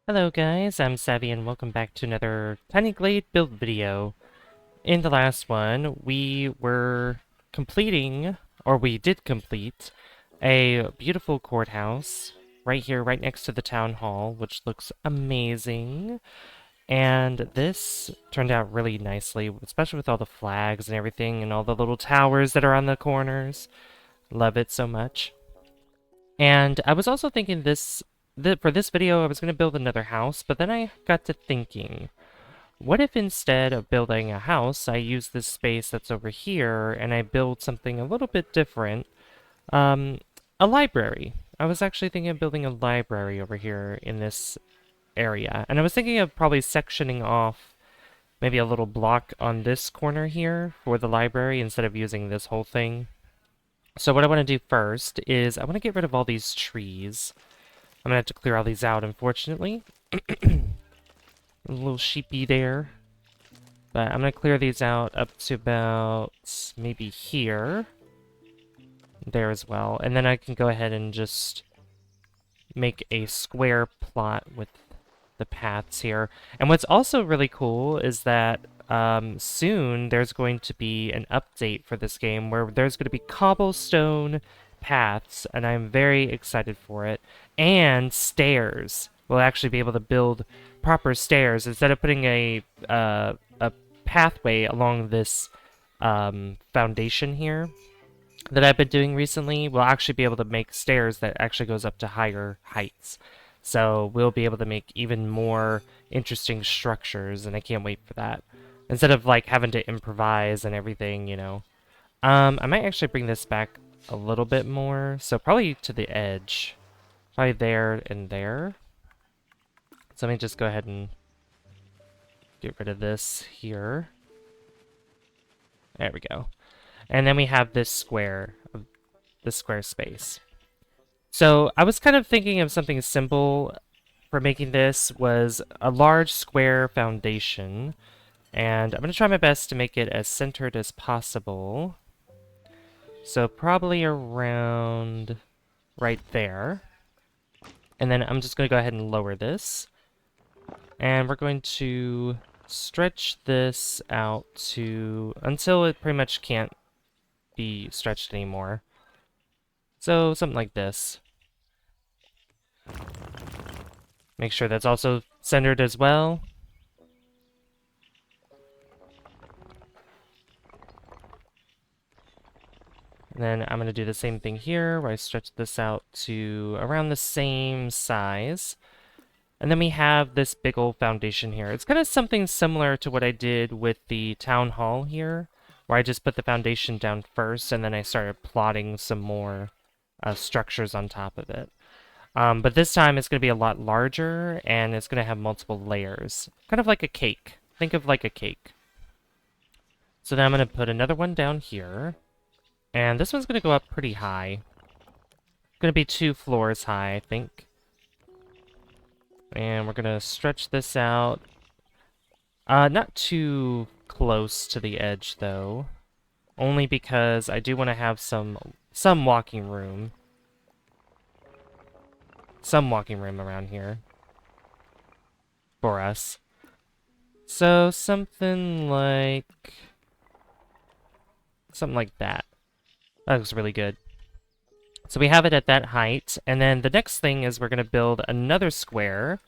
Hello guys, I'm Savvy and welcome back to another Tiny Glade build video. In the last one, we were completing, or we did complete, a beautiful courthouse right here, right next to the town hall, which looks amazing. And this turned out really nicely, especially with all the flags and everything and all the little towers that are on the corners. Love it so much. And I was also thinking for this video, I was going to build another house, but then I got to thinking, what if instead of building a house, I use this space that's over here and I build something a little bit different? Um, a library. I was actually thinking of building a library over here in this area. And I was thinking of probably sectioning off maybe a little block on this corner here for the library instead of using this whole thing. So what I want to do first is I want to get rid of all these trees. I'm gonna have to clear all these out, unfortunately. A little sheepy there. But I'm gonna clear these out up to about maybe here. There as well. And then I can go ahead and just make a square plot with the paths here. And what's also really cool is that soon there's going to be an update for this game where there's going to be cobblestone paths, and I'm very excited for it. And stairs. We'll actually be able to build proper stairs instead of putting a pathway along this foundation here that I've been doing recently. We'll actually be able to make stairs that actually goes up to higher heights. So we'll be able to make even more interesting structures, and I can't wait for that. Instead of like having to improvise and everything, you know. I might actually bring this back a little bit more. So probably to the edge. Probably there and there. So let me just go ahead and get rid of this here. There we go. And then we have this square space. So I was kind of thinking of something simple for making this was a large square foundation. And I'm going to try my best to make it as centered as possible. So probably around right there. And then I'm just going to go ahead and lower this. And we're going to stretch this out to until it pretty much can't be stretched anymore. So something like this. Make sure that's also centered as well. And then I'm going to do the same thing here, where I stretch this out to around the same size. And then we have this big old foundation here. It's kind of something similar to what I did with the town hall here, where I just put the foundation down first, and then I started plotting some more structures on top of it. But this time it's going to be a lot larger, and it's going to have multiple layers. Kind of like a cake. Think of like a cake. So then I'm going to put another one down here. And this one's going to go up pretty high. It's going to be 2 floors high, I think. And we're going to stretch this out. Not too close to the edge, though. Only because I do want to have some walking room. Some walking room around here. For us. So, something like that. That looks really good. So we have it at that height, and then the next thing is we're going to build another square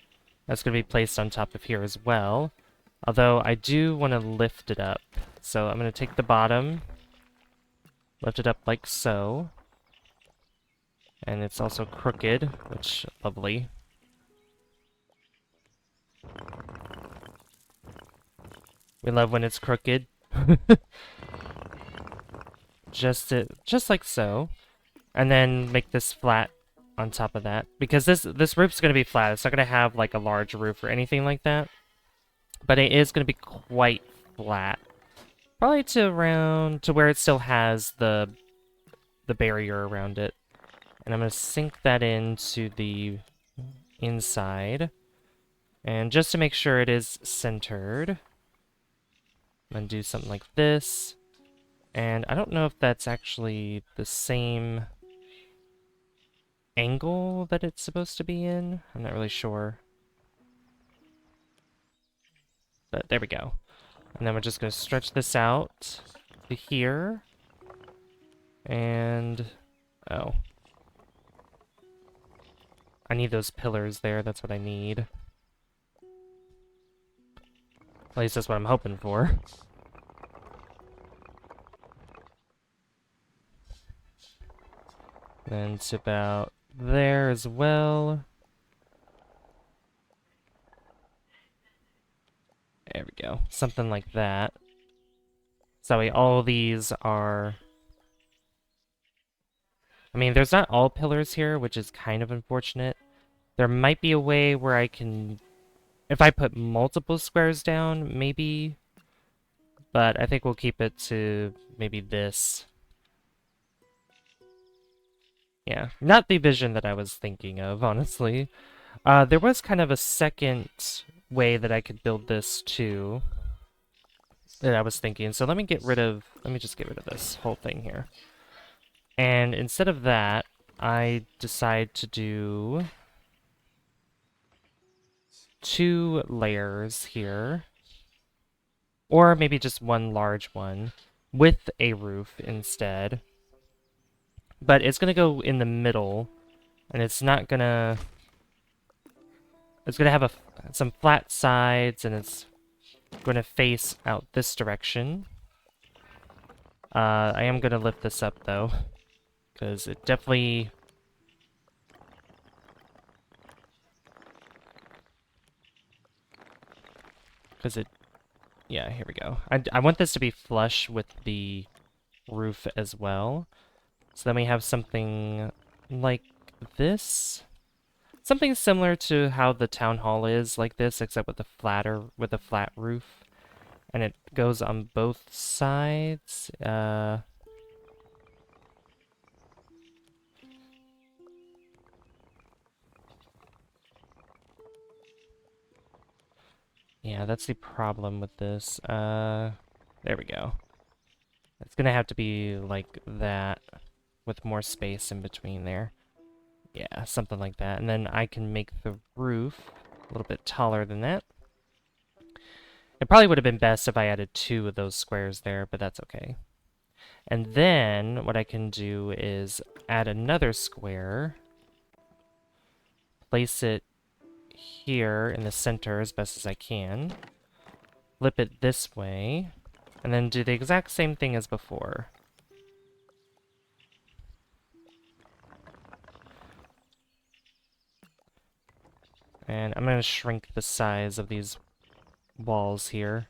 that's going to be placed on top of here as well. Although I do want to lift it up. So I'm going to take the bottom, lift it up like so. And it's also crooked, which lovely. We love when it's crooked. Just like so. And then make this flat on top of that. Because this roof's going to be flat. It's not going to have like a large roof or anything like that. But it is going to be quite flat. Probably to where it still has the barrier around it. And I'm going to sink that into the inside. And just to make sure it is centered, I'm going to do something like this. And I don't know if that's actually the same angle that it's supposed to be in. I'm not really sure. But there we go. And then we're just going to stretch this out to here. And... oh. I need those pillars there, that's what I need. At least that's what I'm hoping for. Then it's about there as well. There we go. Something like that. So all these are... I mean, there's not all pillars here, which is kind of unfortunate. There might be a way where I can... if I put multiple squares down, maybe. But I think we'll keep it to maybe this. Yeah, not the vision that I was thinking of, honestly. There was kind of a second way that I could build this too that I was thinking. So let me just get rid of this whole thing here. And instead of that, I decide to do 2 layers here. Or maybe just one large one with a roof instead. But it's going to go in the middle, and it's not going to... it's going to have some flat sides, and it's going to face out this direction. I am going to lift this up, though, because it definitely... because it... yeah, here we go. I want this to be flush with the roof as well. So then we have something like this. Something similar to how the town hall is like this, except with a flat roof. And it goes on both sides. Yeah, that's the problem with this. There we go. It's gonna have to be like that, with more space in between there. Yeah, something like that. And then I can make the roof a little bit taller than that. It probably would have been best if I added 2 of those squares there, but that's okay. And then what I can do is add another square, place it here in the center as best as I can, flip it this way, and then do the exact same thing as before. And I'm going to shrink the size of these walls here.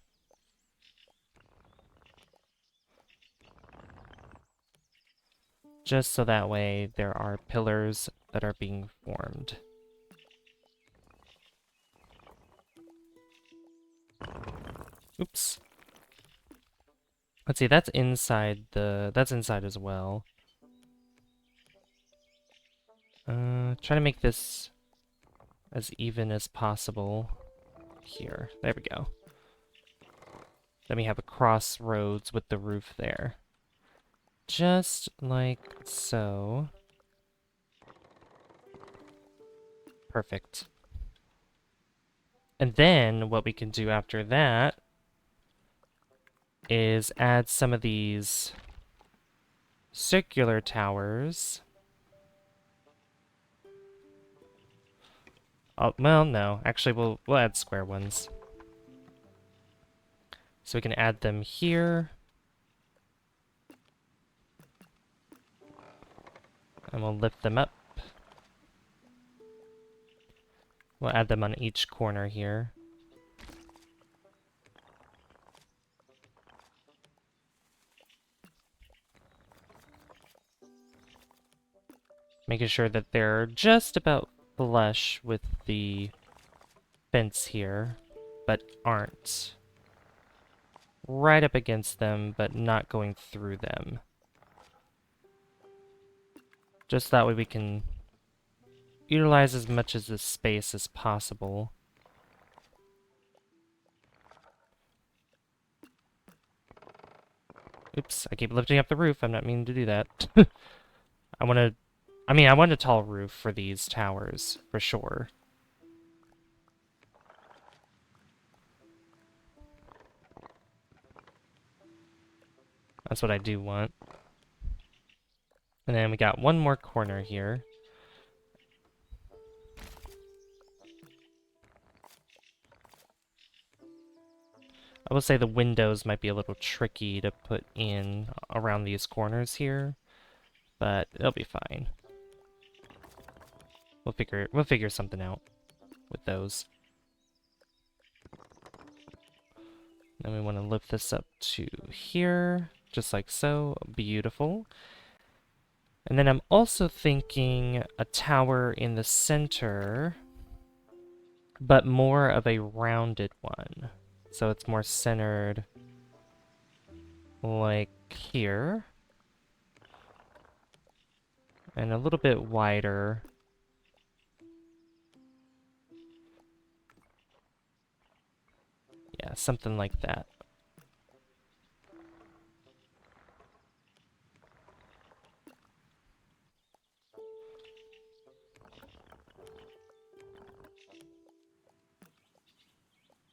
Just so that way there are pillars that are being formed. Oops. Let's see, that's inside as well. Try to make this as even as possible here. There we go. Then we have a crossroads with the roof there. Just like so. Perfect. And then what we can do after that is add some of these circular towers. Oh, well, no. Actually, we'll add square ones. So we can add them here. And we'll lift them up. We'll add them on each corner here. Making sure that they're just about flush with the fence here, but aren't. Right up against them, but not going through them. Just that way we can utilize as much of this space as possible. Oops, I keep lifting up the roof. I'm not meaning to do that. I want a tall roof for these towers, for sure. That's what I do want. And then we got one more corner here. I will say the windows might be a little tricky to put in around these corners here, but it'll be fine. We'll figure something out with those. Then we want to lift this up to here, just like so. Beautiful. And then I'm also thinking a tower in the center, but more of a rounded one. So it's more centered like here. And a little bit wider. Yeah, something like that.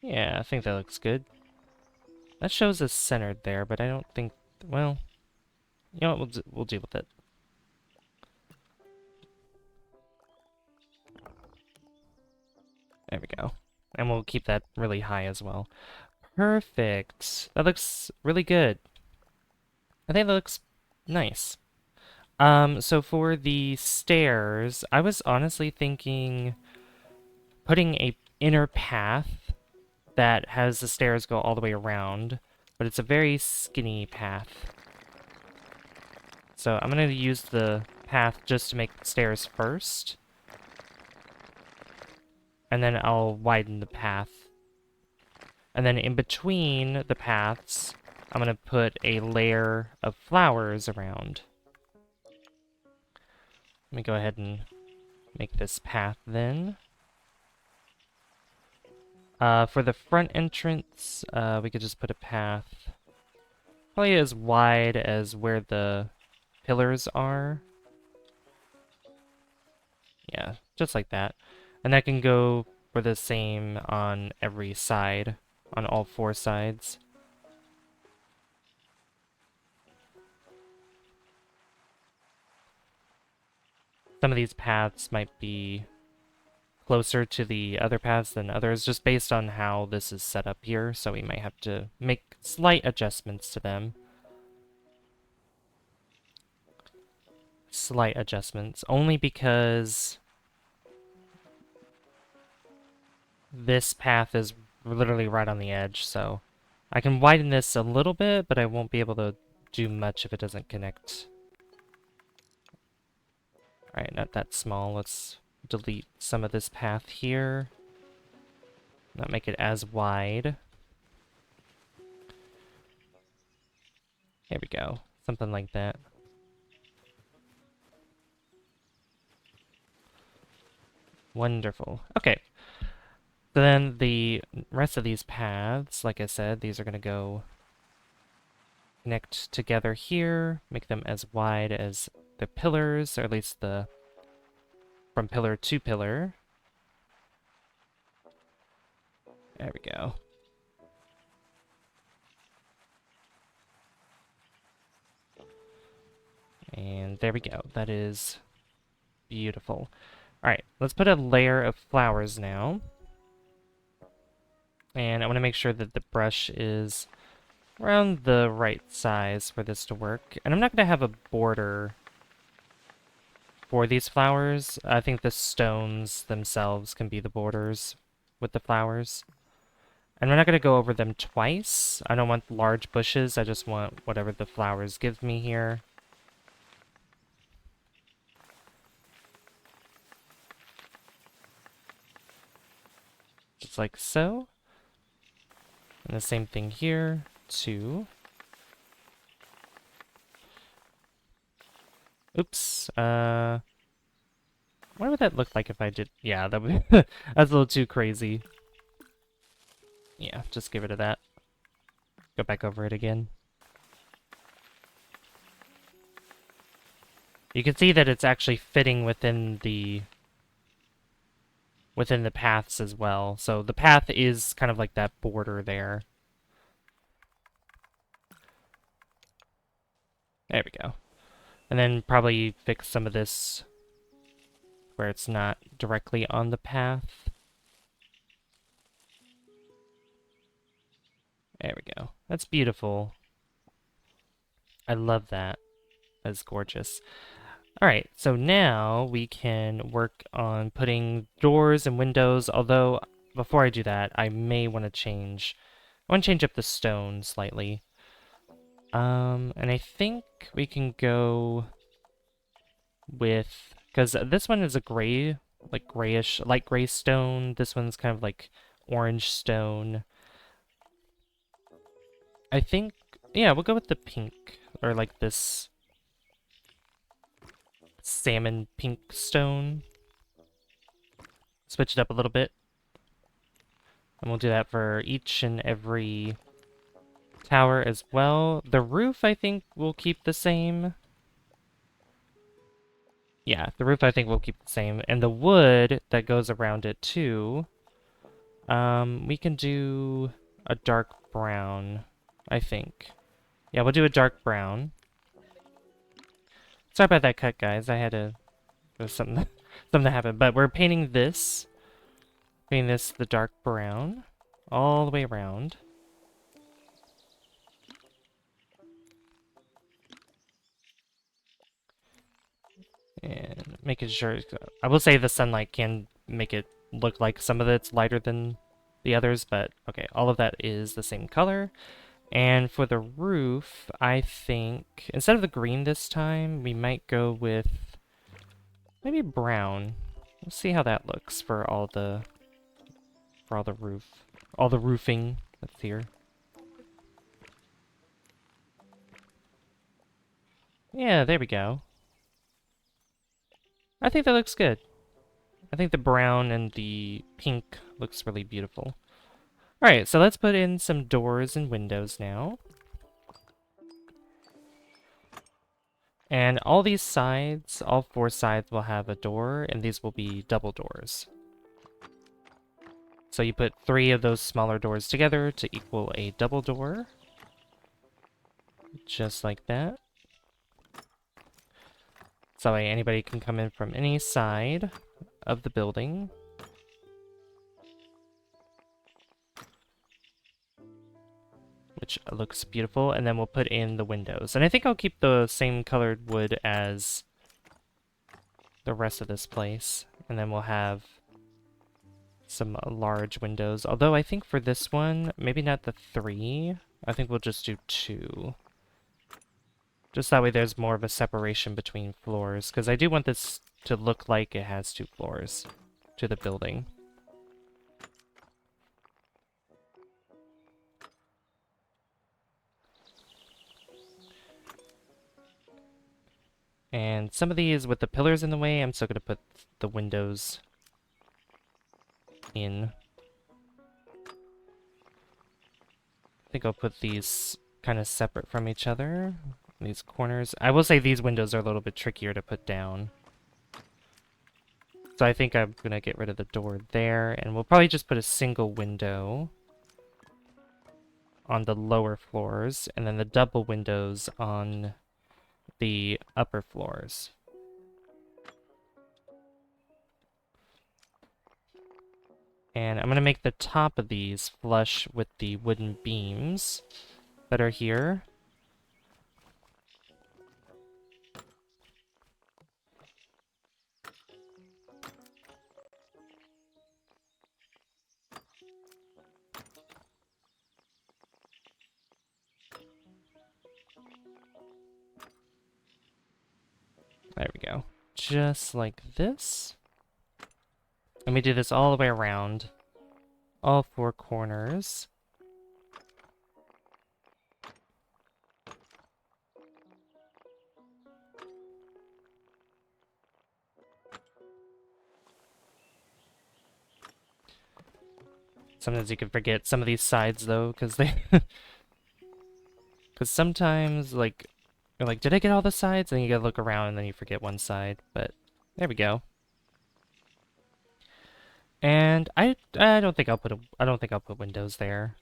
Yeah, I think that looks good. That shows us centered there, but I don't think... Well, you know what? We'll deal with it. There we go. And we'll keep that really high as well. Perfect. That looks really good. I think that looks nice. So for the stairs, I was honestly thinking putting a inner path that has the stairs go all the way around, but it's a very skinny path. So I'm going to use the path just to make the stairs first. And then I'll widen the path. And then in between the paths, I'm going to put a layer of flowers around. Let me go ahead and make this path then. For the front entrance, we could just put a path probably as wide as where the pillars are. Yeah, just like that. And that can go for the same on every side, on all four sides. Some of these paths might be closer to the other paths than others, just based on how this is set up here, so we might have to make slight adjustments to them. Slight adjustments, only because this path is literally right on the edge, so I can widen this a little bit, but I won't be able to do much if it doesn't connect. Alright, not that small. Let's delete some of this path here. Not make it as wide. There we go. Something like that. Wonderful. Okay. So then the rest of these paths, like I said, these are going to go connect together here, make them as wide as the pillars, or at least the from pillar to pillar. There we go. And there we go. That is beautiful. Alright, let's put a layer of flowers now. And I want to make sure that the brush is around the right size for this to work. And I'm not going to have a border for these flowers. I think the stones themselves can be the borders with the flowers. And we're not going to go over them twice. I don't want large bushes. I just want whatever the flowers give me here. Just like so. And the same thing here, too. Oops. What would that look like if I did... Yeah, that would... that's a little too crazy. Yeah, just give it to that. Go back over it again. You can see that it's actually fitting within the paths as well. So the path is kind of like that border there. There we go. And then probably fix some of this where it's not directly on the path. There we go. That's beautiful. I love that. That's gorgeous. Alright, so now we can work on putting doors and windows, although before I do that, I may want to change... I want to change up the stone slightly. And I think we can go with... Because this one is a gray, like grayish, light gray stone. This one's kind of like orange stone. I think, yeah, we'll go with the pink, or like this salmon pink stone. Switch it up a little bit. And we'll do that for each and every tower as well. The roof, I think, will keep the same. Yeah, the roof, I think, will keep the same. And the wood that goes around it, too, we can do a dark brown, I think. Yeah, we'll do a dark brown. Sorry about that cut, guys. I had to... There's something, something that happened. But we're painting this. Painting this the dark brown. All the way around. And making sure... I will say the sunlight can make it look like some of it's lighter than the others, but okay, all of that is the same color. And for the roof, I think, instead of the green this time, we might go with maybe brown. We'll see how that looks for all the roofing that's here. Yeah, there we go. I think that looks good. I think the brown and the pink looks really beautiful. Alright, so let's put in some doors and windows now. And all these sides, all four sides will have a door, and these will be double doors. So you put 3 of those smaller doors together to equal a double door. Just like that. So that way anybody can come in from any side of the building. Which looks beautiful, and then we'll put in the windows. And I think I'll keep the same colored wood as the rest of this place. And then we'll have some large windows. Although I think for this one, maybe not the 3. I think we'll just do 2. Just that way there's more of a separation between floors. Because I do want this to look like it has 2 floors to the building. And some of these, with the pillars in the way, I'm still going to put the windows in. I think I'll put these kind of separate from each other. These corners. I will say these windows are a little bit trickier to put down. So I think I'm going to get rid of the door there, and we'll probably just put a single window on the lower floors, and then the double windows on the upper floors. And I'm going to make the top of these flush with the wooden beams that are here. There we go. Just like this. And we do this all the way around. All 4 corners. Sometimes you can forget some of these sides, though, because they... Because sometimes, like, you're like, did I get all the sides? And you gotta look around, and then you forget one side. But there we go. And I don't think I'll put windows there.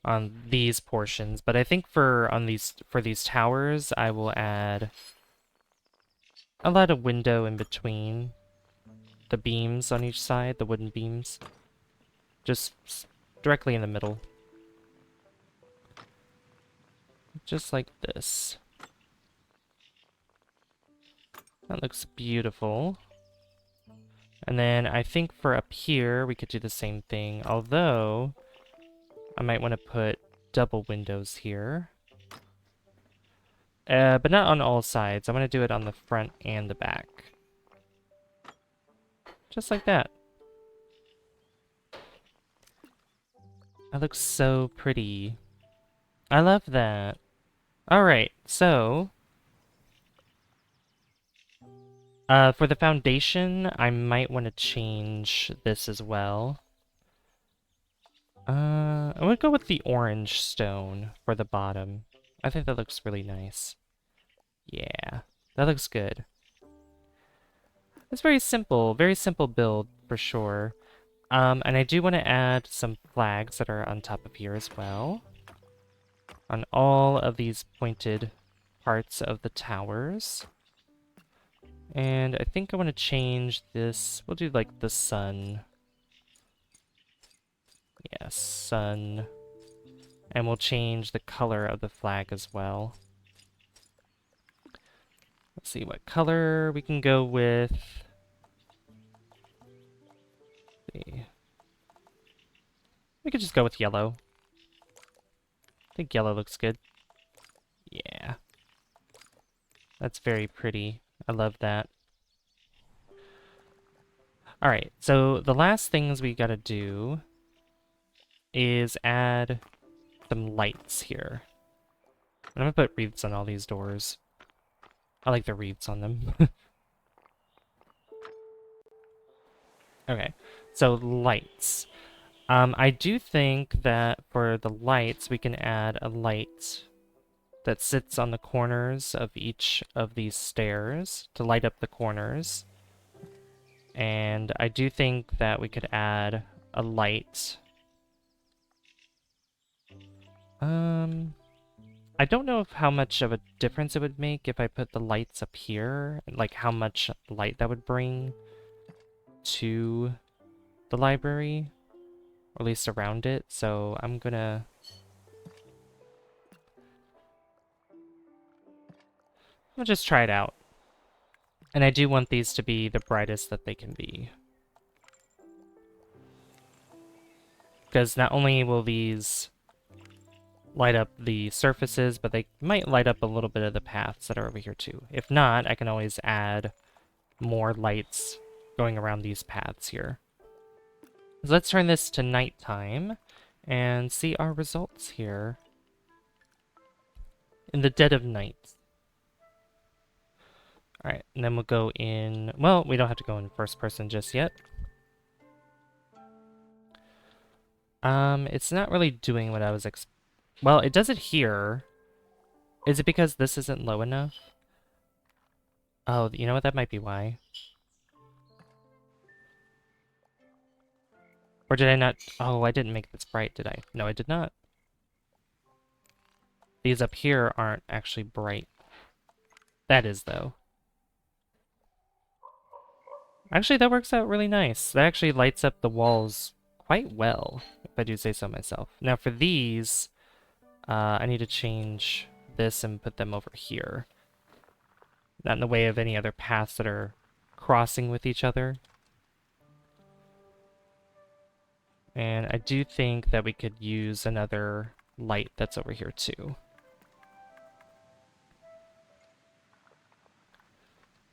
on these portions, but I think for these towers, I will add a lot of window in between the beams on each side, the wooden beams. Just directly in the middle. Just like this. That looks beautiful. And then I think for up here, we could do the same thing, although I might want to put double windows here. But not on all sides. I want to do it on the front and the back. Just like that. That looks so pretty. I love that. Alright, so... for the foundation, I might want to change this as well. I'm gonna go with the orange stone for the bottom. I think that looks really nice. Yeah, that looks good. It's very simple build for sure. And I do want to add some flags that are on top of here as well. On all of these pointed parts of the towers. And I think I want to change this. We'll do like the sun. Yeah, sun. And we'll change the color of the flag as well. Let's see what color we can go with. Let's see. We could just go with yellow. I think yellow looks good. Yeah. That's very pretty. I love that. Alright, so the last things we gotta do is add some lights here. I'm gonna put wreaths on all these doors. I like the wreaths on them. Okay, so lights. I do think that for the lights, we can add a light that sits on the corners of each of these stairs to light up the corners. And I do think that we could add a light. I don't know how much of a difference it would make if I put the lights up here, like how much light that would bring to the library, or at least around it. So I'm gonna just try it out. And I do want these to be the brightest that they can be. Because not only will these light up the surfaces, but they might light up a little bit of the paths that are over here too. If not, I can always add more lights going around these paths here. So let's turn this to nighttime and see our results here in the dead of night. Alright, and then we'll go in... Well, we don't have to go in first person just yet. It's not really doing what I was well, it does it here. Is it because this isn't low enough? Oh, you know what? That might be why. Or did I not... Oh, I didn't make this bright, did I? No, I did not. These up here aren't actually bright. That is, though. Actually, that works out really nice. That actually lights up the walls quite well, if I do say so myself. Now, for these, I need to change this and put them over here. Not in the way of any other paths that are crossing with each other. And I do think that we could use another light that's over here too.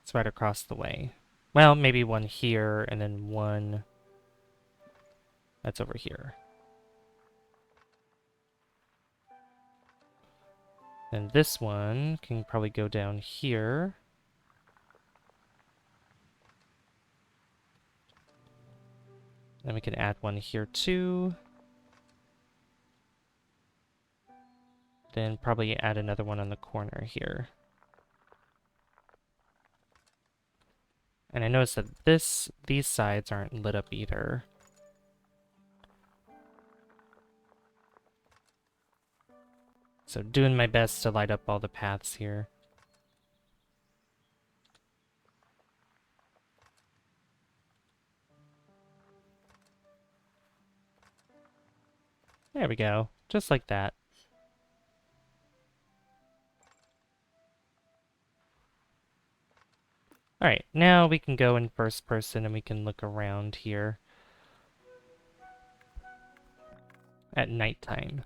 It's right across the way. Well, maybe one here and then one that's over here. And this one can probably go down here. Then we can add one here too. Then probably add another one on the corner here. And I noticed that these sides aren't lit up either. So doing my best to light up all the paths here. There we go. Just like that. Alright, now we can go in first person and we can look around here at nighttime.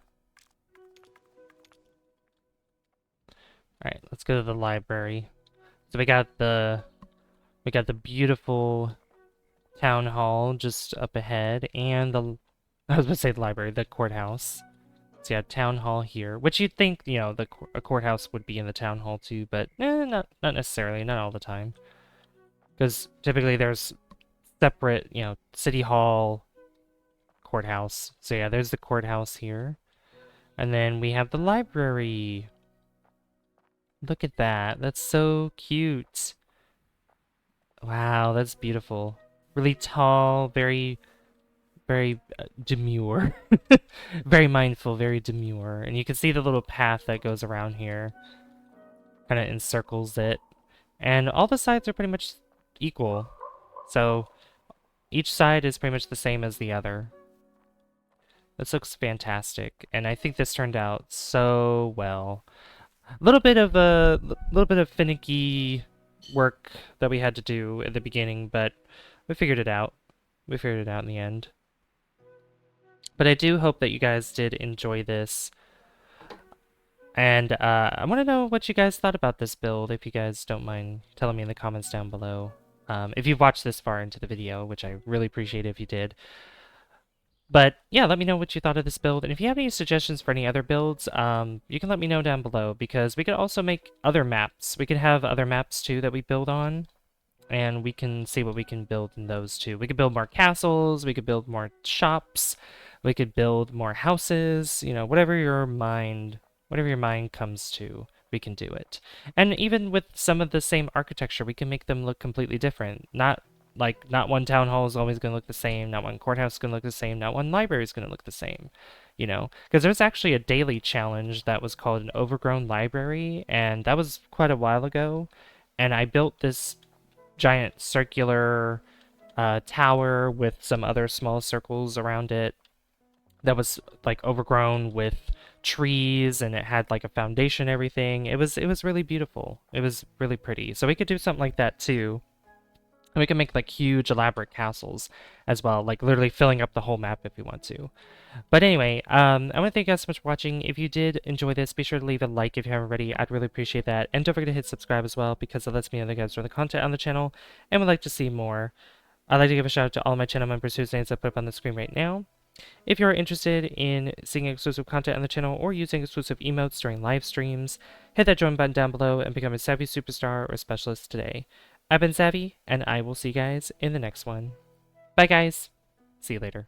Alright, let's go to the library. So we got the beautiful town hall just up ahead, and the I was going to say the library, the courthouse. So yeah, town hall here, which you'd think, you know, a courthouse would be in the town hall too, but not necessarily, not all the time. Because typically there's separate, you know, city hall, courthouse. So yeah, there's the courthouse here. And then we have the library. Look at that. That's so cute. Wow, that's beautiful. Really tall, very demure. Very mindful, very demure. And you can see the little path that goes around here. Kind of encircles it. And all the sides are pretty much equal. So each side is pretty much the same as the other. This looks fantastic, and I think this turned out so well. A little bit of finicky work that we had to do at the beginning, but we figured it out. We figured it out in the end. But I do hope that you guys did enjoy this. And I want to know what you guys thought about this build, if you guys don't mind telling me in the comments down below. If you've watched this far into the video, which I really appreciate if you did. But yeah, let me know what you thought of this build, and if you have any suggestions for any other builds, you can let me know down below, because we could also make other maps. We could have other maps too that we build on, and we can see what we can build in those too. We could build more castles, we could build more shops, we could build more houses, you know, whatever your mind comes to, we can do it. And even with some of the same architecture, we can make them look completely different. Not one town hall is always going to look the same, not one courthouse is going to look the same, not one library is going to look the same, you know? Because there's actually a daily challenge that was called an overgrown library, and that was quite a while ago, and I built this giant circular tower with some other small circles around it that was like overgrown with trees, and it had like a foundation and everything. It was really beautiful. It was really pretty. So we could do something like that too. And we can make like huge elaborate castles as well, like literally filling up the whole map if we want to. But anyway, I want to thank you guys so much for watching. If you did enjoy this, be sure to leave a like if you haven't already. I'd really appreciate that. And don't forget to hit subscribe as well, because it lets me know that you guys enjoy the content on the channel and would like to see more. I'd like to give a shout out to all my channel members whose names I put up on the screen right now. If you're interested in seeing exclusive content on the channel or using exclusive emotes during live streams, hit that join button down below and become a Savvy Superstar or Specialist today. I've been Savvy, and I will see you guys in the next one. Bye guys! See you later.